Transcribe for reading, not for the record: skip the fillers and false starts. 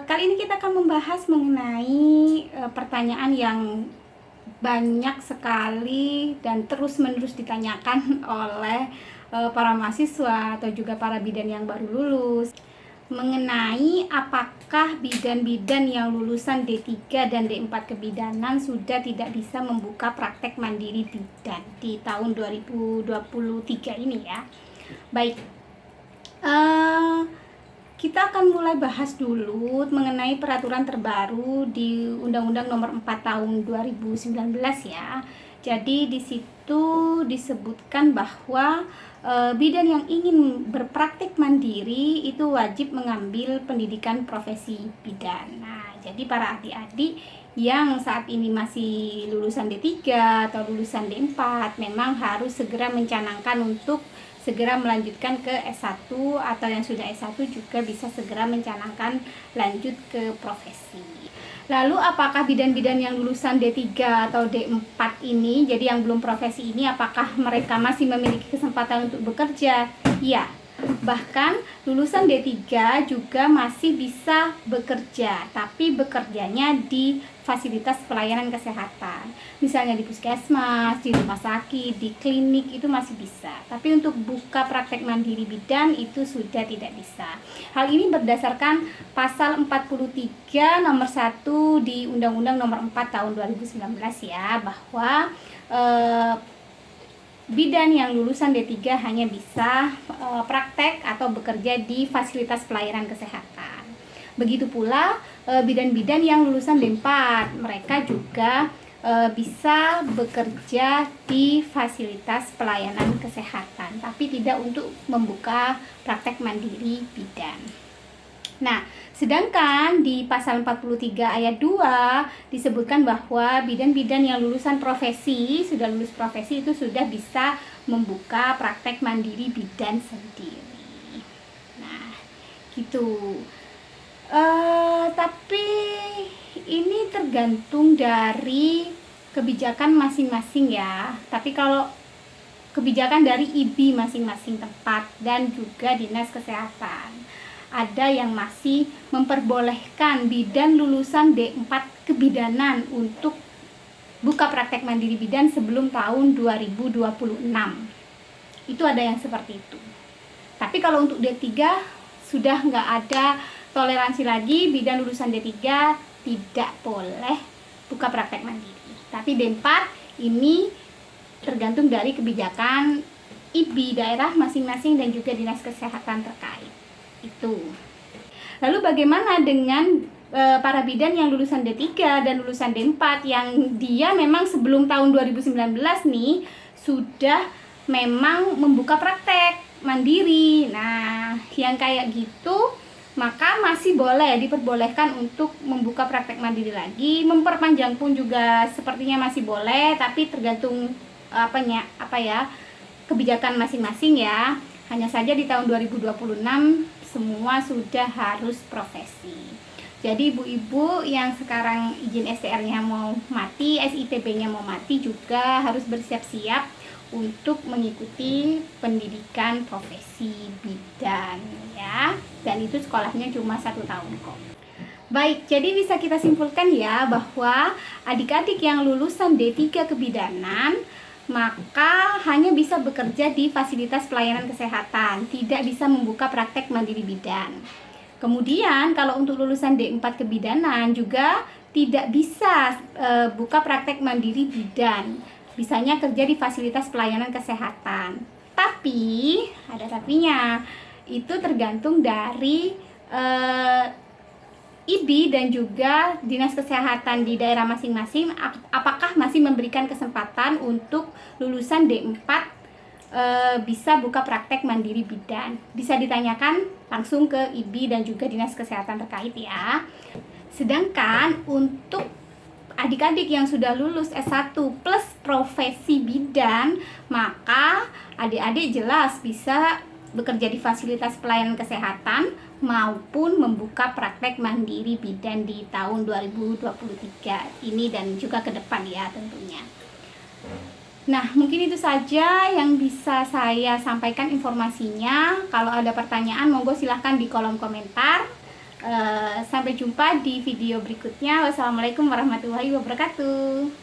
Kali ini kita akan membahas mengenai pertanyaan yang banyak sekali dan terus-menerus ditanyakan oleh para mahasiswa atau juga para bidan yang baru lulus, mengenai apakah bidan-bidan yang lulusan D3 dan D4 kebidanan sudah tidak bisa membuka praktek mandiri bidan di tahun 2023 ini ya. Baik, kita akan mulai bahas dulu mengenai peraturan terbaru di Undang-Undang Nomor 4 Tahun 2019 ya. Jadi di situ disebutkan bahwa bidan yang ingin berpraktik mandiri itu wajib mengambil pendidikan profesi bidan. Nah, jadi para adik-adik yang saat ini masih lulusan D3 atau lulusan D4 memang harus segera mencanangkan untuk segera melanjutkan ke S1, atau yang sudah S1 juga bisa segera mencanangkan lanjut ke profesi. Lalu apakah bidan-bidan yang lulusan D3 atau D4 ini, jadi yang belum profesi ini, apakah mereka masih memiliki kesempatan untuk bekerja? Ya, bahkan lulusan D3 juga masih bisa bekerja, tapi bekerjanya di fasilitas pelayanan kesehatan, misalnya di puskesmas, di rumah sakit, di klinik, itu masih bisa. Tapi untuk buka praktek mandiri bidan itu sudah tidak bisa. Hal ini berdasarkan pasal 43 nomor 1 di Undang-Undang Nomor 4 Tahun 2019 ya, bahwa bidan yang lulusan D3 hanya bisa praktek atau bekerja di fasilitas pelayanan kesehatan. Begitu pula bidan-bidan yang lulusan D4, mereka juga bisa bekerja di fasilitas pelayanan kesehatan, tapi tidak untuk membuka praktek mandiri bidan. Nah, sedangkan di pasal 43 ayat 2 disebutkan bahwa bidan-bidan yang lulusan profesi, sudah lulus profesi, itu sudah bisa membuka praktek mandiri bidan sendiri. Nah, gitu. Tapi ini tergantung dari kebijakan masing-masing ya. Tapi kalau kebijakan dari IB masing-masing tempat dan juga dinas kesehatan, ada yang masih memperbolehkan bidan lulusan D4 kebidanan untuk buka praktek mandiri bidan sebelum tahun 2026. Itu ada yang seperti itu. Tapi kalau untuk D3 sudah nggak ada toleransi lagi, bidan lulusan D3 tidak boleh buka praktek mandiri. Tapi D4 ini tergantung dari kebijakan IB daerah masing-masing dan juga dinas kesehatan terkait. Itu. Lalu bagaimana dengan para bidan yang lulusan D3 dan lulusan D4 yang dia memang sebelum tahun 2019 nih sudah memang membuka praktek mandiri. Nah, yang kayak gitu maka masih boleh diperbolehkan untuk membuka praktek mandiri lagi. Memperpanjang pun juga sepertinya masih boleh, tapi tergantung kebijakan masing-masing ya. Hanya saja di tahun 2026 semua sudah harus profesi. Jadi ibu-ibu yang sekarang izin STR-nya mau mati, SITB-nya mau mati, juga harus bersiap-siap untuk mengikuti pendidikan profesi bidan ya. Dan itu sekolahnya cuma 1 tahun kok. Baik, jadi bisa kita simpulkan ya bahwa adik-adik yang lulusan D3 kebidanan maka hanya bisa bekerja di fasilitas pelayanan kesehatan, tidak bisa membuka praktek mandiri bidan. Kemudian kalau untuk lulusan D4 kebidanan juga tidak bisa buka praktek mandiri bidan, bisanya kerja di fasilitas pelayanan kesehatan. Tapi ada tapinya, itu tergantung dari IB dan juga dinas kesehatan di daerah masing-masing apakah masih memberikan kesempatan untuk lulusan D4 bisa buka praktek mandiri bidan. Bisa ditanyakan langsung ke IB dan juga dinas kesehatan terkait ya. Sedangkan untuk adik-adik yang sudah lulus S1 plus profesi bidan, maka adik-adik jelas bisa bekerja di fasilitas pelayanan kesehatan maupun membuka praktek mandiri bidan di tahun 2023 ini dan juga ke depan ya tentunya. Nah, mungkin itu saja yang bisa saya sampaikan informasinya. Kalau ada pertanyaan, monggo silahkan di kolom komentar. Sampai jumpa di video berikutnya. Wassalamualaikum warahmatullahi wabarakatuh.